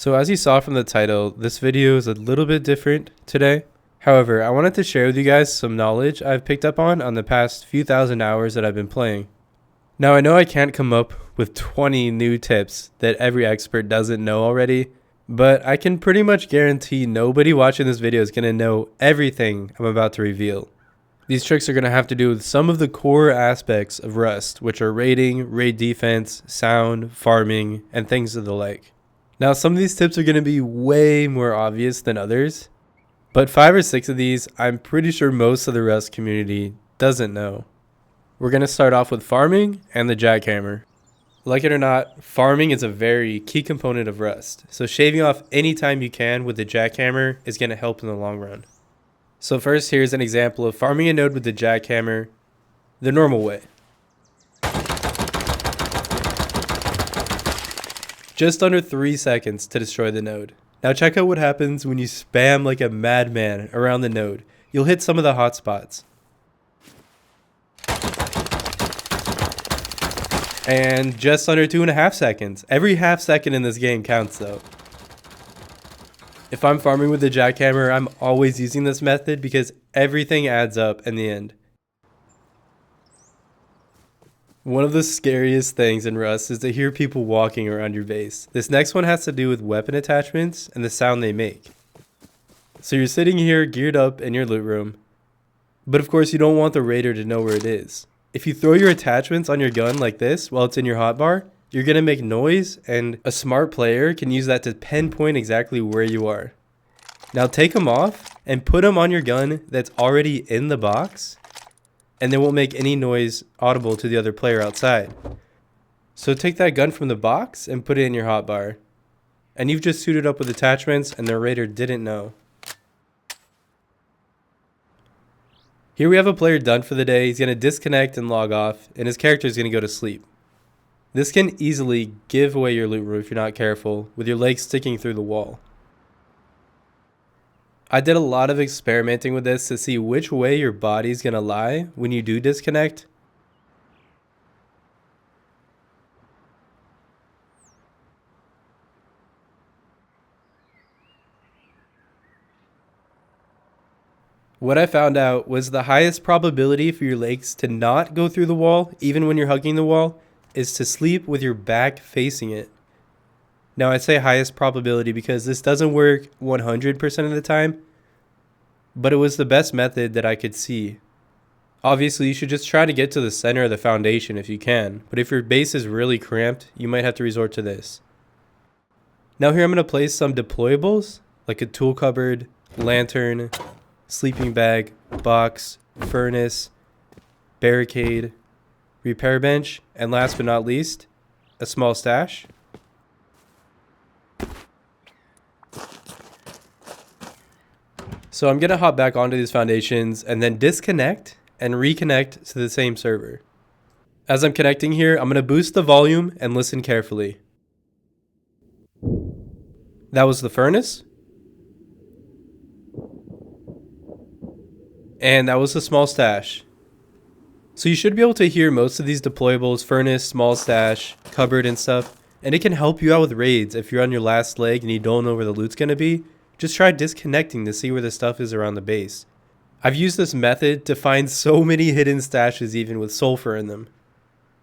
So as you saw from the title, this video is a little bit different today. However, I wanted to share with you guys some knowledge I've picked up on the past few thousand hours that I've been playing. Now I know I can't come up with 20 new tips that every expert doesn't know already, but I can pretty much guarantee nobody watching this video is going to know everything I'm about to reveal. These tricks are going to have to do with some of the core aspects of Rust, which are raiding, raid defense, sound, farming, and things of the like. Now, some of these tips are going to be way more obvious than others, but 5 or 6 of these, I'm pretty sure most of the Rust community doesn't know. We're going to start off with farming and the jackhammer. Like it or not, farming is a very key component of Rust, so shaving off any time you can with the jackhammer is going to help in the long run. So first, here's an example of farming a node with the jackhammer the normal way. Just under 3 seconds to destroy the node. Now check out what happens when you spam like a madman around the node. You'll hit some of the hot spots. And just under 2.5 seconds. Every half second in this game counts though. If I'm farming with the jackhammer, I'm always using this method because everything adds up in the end. One of the scariest things in Rust is to hear people walking around your base. This next one has to do with weapon attachments and the sound they make. So you're sitting here geared up in your loot room, but of course you don't want the raider to know where it is. If you throw your attachments on your gun like this while it's in your hotbar, you're going to make noise, and a smart player can use that to pinpoint exactly where you are. Now take them off and put them on your gun that's already in the box, and they won't make any noise audible to the other player outside. So take that gun from the box and put it in your hotbar, and you've just suited up with attachments and the raider didn't know. Here we have a player done for the day. He's going to disconnect and log off, and his character is going to go to sleep. This can easily give away your loot room if you're not careful, with your legs sticking through the wall. I did a lot of experimenting with this to see which way your body's going to lie when you do disconnect. What I found out was the highest probability for your legs to not go through the wall, even when you're hugging the wall, is to sleep with your back facing it. Now I say highest probability because this doesn't work 100% of the time, but it was the best method that I could see. Obviously you should just try to get to the center of the foundation if you can, but if your base is really cramped, you might have to resort to this. Now here I'm going to place some deployables, like a tool cupboard, lantern, sleeping bag, box, furnace, barricade, repair bench, and last but not least, a small stash. So I'm going to hop back onto these foundations and then disconnect and reconnect to the same server. As I'm connecting here, I'm going to boost the volume and listen carefully. That was the furnace. And that was the small stash. So you should be able to hear most of these deployables, furnace, small stash, cupboard and stuff. And it can help you out with raids if you're on your last leg and you don't know where the loot's going to be. Just try disconnecting to see where the stuff is around the base. I've used this method to find so many hidden stashes even with sulfur in them.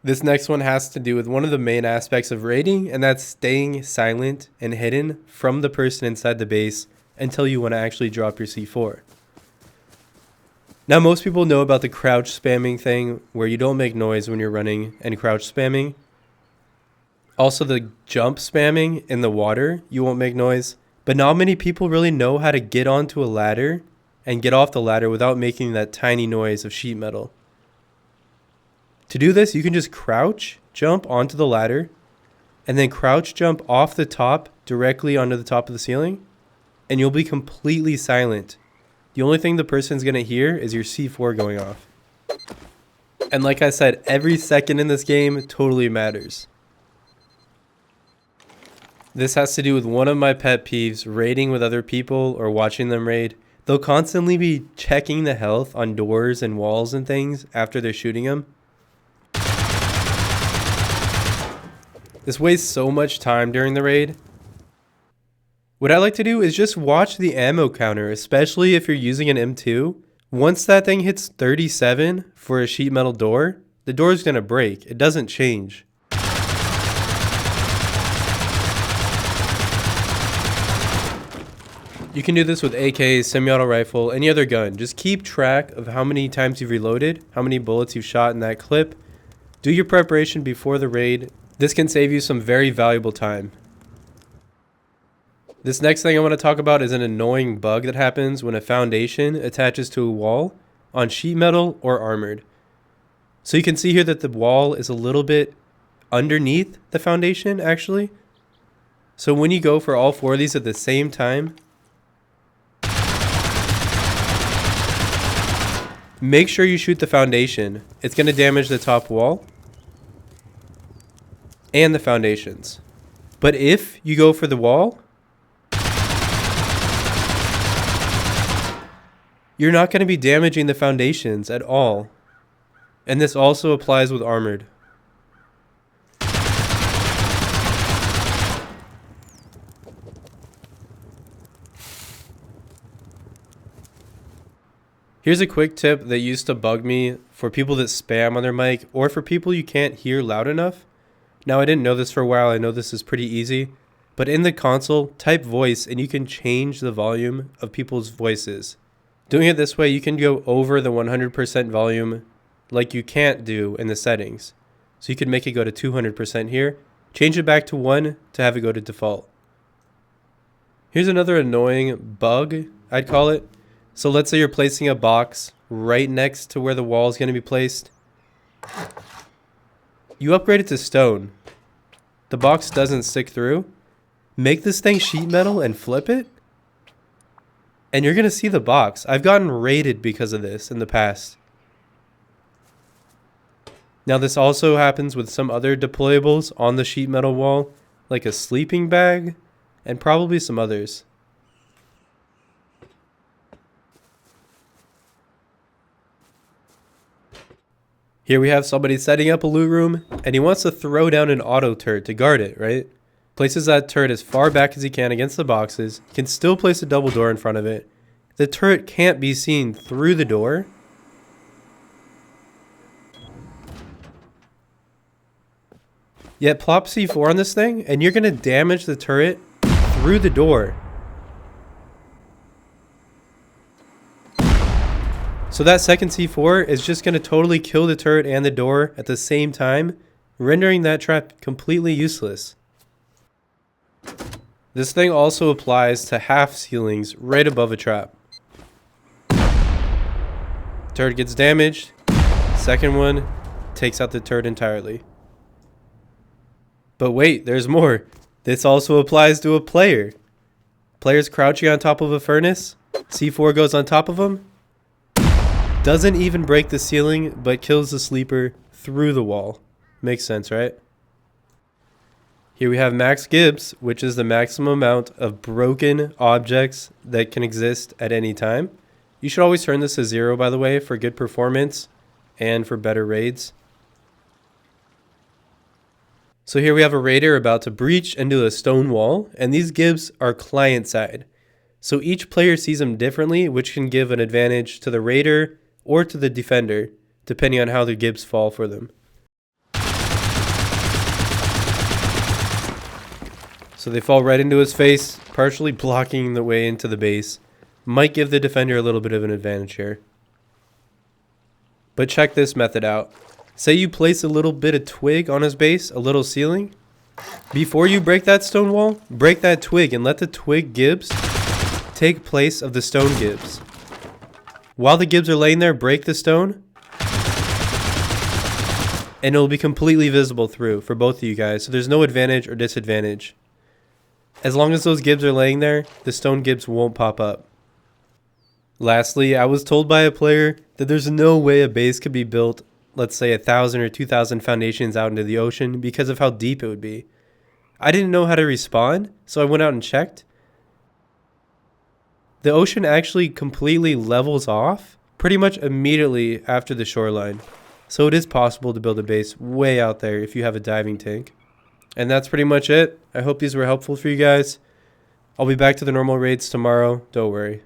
This next one has to do with one of the main aspects of raiding, and that's staying silent and hidden from the person inside the base until you want to actually drop your C4. Now most people know about the crouch spamming thing where you don't make noise when you're running and crouch spamming. Also the jump spamming in the water, you won't make noise. But not many people really know how to get onto a ladder and get off the ladder without making that tiny noise of sheet metal. To do this, you can just crouch, jump onto the ladder, and then crouch jump off the top directly onto the top of the ceiling, and you'll be completely silent. The only thing the person's going to hear is your C4 going off. And like I said, every second in this game totally matters. This has to do with one of my pet peeves, raiding with other people or watching them raid. They'll constantly be checking the health on doors and walls and things after they're shooting them. This wastes so much time during the raid. What I like to do is just watch the ammo counter, especially if you're using an M2. Once that thing hits 37 for a sheet metal door, the door is going to break. It doesn't change. You can do this with AKs, semi-auto rifle, any other gun. Just keep track of how many times you've reloaded, how many bullets you've shot in that clip. Do your preparation before the raid. This can save you some very valuable time. This next thing I want to talk about is an annoying bug that happens when a foundation attaches to a wall on sheet metal or armored. So you can see here that the wall is a little bit underneath the foundation actually. So when you go for all four of these at the same time, make sure you shoot the foundation. It's going to damage the top wall and the foundations. But if you go for the wall, you're not going to be damaging the foundations at all. And this also applies with armored. Here's a quick tip that used to bug me for people that spam on their mic or for people you can't hear loud enough. Now, I didn't know this for a while. I know this is pretty easy. But in the console, type voice and you can change the volume of people's voices. Doing it this way, you can go over the 100% volume like you can't do in the settings. So you can make it go to 200% here. Change it back to 1 to have it go to default. Here's another annoying bug, I'd call it. So let's say you're placing a box right next to where the wall is going to be placed. You upgrade it to stone. The box doesn't stick through. Make this thing sheet metal and flip it. And you're going to see the box. I've gotten raided because of this in the past. Now this also happens with some other deployables on the sheet metal wall, like a sleeping bag and probably some others. Here we have somebody setting up a loot room and he wants to throw down an auto turret to guard it, right? Places that turret as far back as he can against the boxes, can still place a double door in front of it. The turret can't be seen through the door. Yet plop C4 on this thing and you're going to damage the turret through the door. So that second C4 is just going to totally kill the turret and the door at the same time, rendering that trap completely useless. This thing also applies to half ceilings right above a trap. Turret gets damaged. Second one takes out the turret entirely. But wait, there's more. This also applies to a player. Player's crouching on top of a furnace. C4 goes on top of him. Doesn't even break the ceiling, but kills the sleeper through the wall. Makes sense, right? Here we have max Gibbs, which is the maximum amount of broken objects that can exist at any time. You should always turn this to 0, by the way, for good performance and for better raids. So here we have a raider about to breach into a stone wall, and these Gibbs are client side. So each player sees them differently, which can give an advantage to the raider or to the defender, depending on how the Gibbs fall for them. So they fall right into his face, partially blocking the way into the base. Might give the defender a little bit of an advantage here. But check this method out. Say you place a little bit of twig on his base, a little ceiling. Before you break that stone wall, break that twig and let the twig Gibbs take place of the stone Gibbs. While the Gibbs are laying there, break the stone. And it'll be completely visible through for both of you guys. So there's no advantage or disadvantage. As long as those Gibbs are laying there, the stone Gibbs won't pop up. Lastly, I was told by a player that there's no way a base could be built, let's say 1,000 or 2,000 foundations out into the ocean because of how deep it would be. I didn't know how to respond, so I went out and checked. The ocean actually completely levels off pretty much immediately after the shoreline. So it is possible to build a base way out there if you have a diving tank. And that's pretty much it. I hope these were helpful for you guys. I'll be back to the normal raids tomorrow. Don't worry.